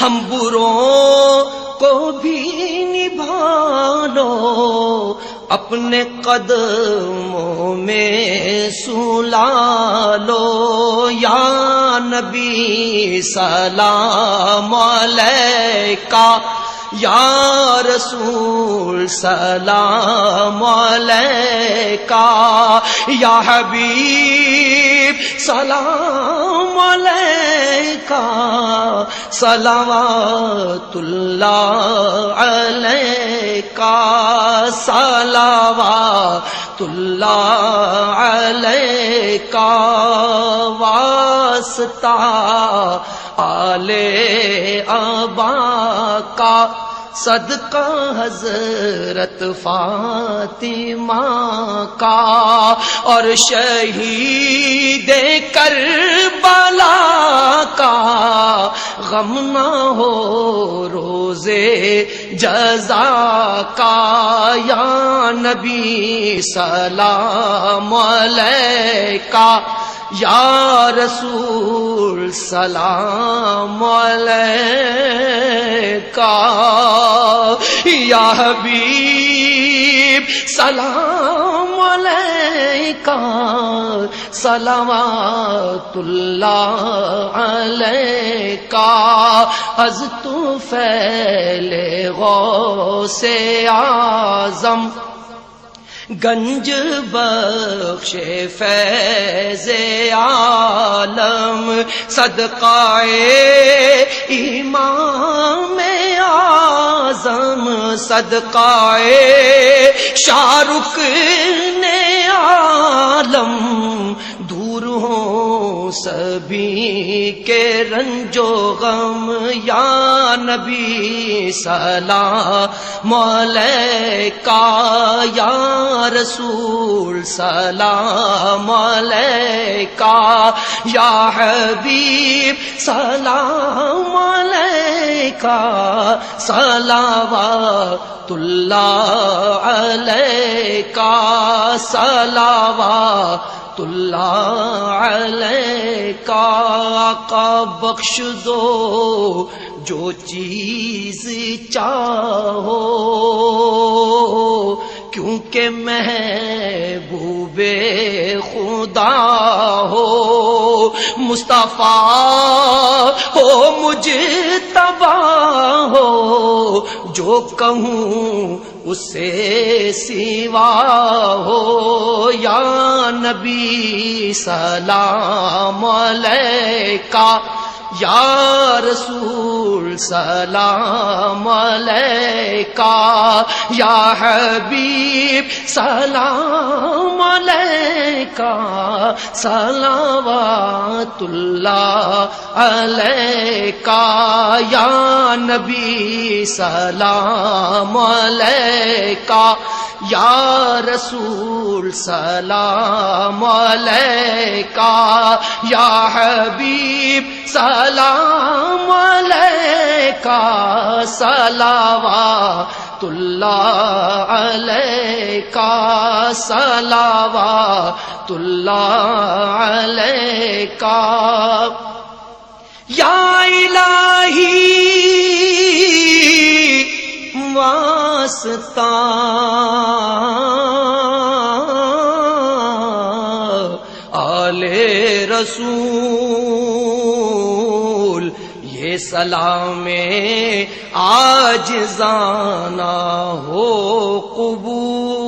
ہم بروں کو بھی نبھا لو، اپنے قدموں میں سلا لو، یا نبی سلام علیکہ، یا رسول سلام علیکہ، یا حبیب سلام علیکہ، صلوات اللہ علیکہ، صلوات اللہ علیکہ، واسطہ آل ابا کا، صدقہ حضرت فاطمہ کا، اور شہید کربلا کا، غم نہ ہو روزے جزا کا، یا نبی سلام علیکہ، یا رسول سلام علیکہ، یا حبیب سلام علیکہ، صلوات اللہ علیکہ، از تو فیل غوث اعظم، گنج بخش فیض عالم، صدقہ امام اعظم، صدقہ شاہ رکن عالم، دور ہوں سبھی کے رنج و غم، یا نبی سلام علیکہ، یا رسول سلام علیکہ، یا حبیب سلام علیکہ، صلوات اللہ علیکہ، صلوات اللہ علیکہ، آقا بخش دو جو چیز چاہو، کیونکہ محبوب خدا ہو، مصطفیٰ ہو مجتبی ہو، جو کہوں اسے سوا ہو، یا نبی سلام علیکہ، یا رسول سلام علیکہ، یا حبیب سلام علیکہ، صلوات اللہ علیکہ، یا نبی سلام علیکہ، یا رسول سلام علیکہ، یا حبیب سلام علیکہ، صلوات اللہ علیکہ، صلوات اللہ علیکہ، یا الہی واسطہ آل رسول، یہ سلام عاجزانہ ہو قبول،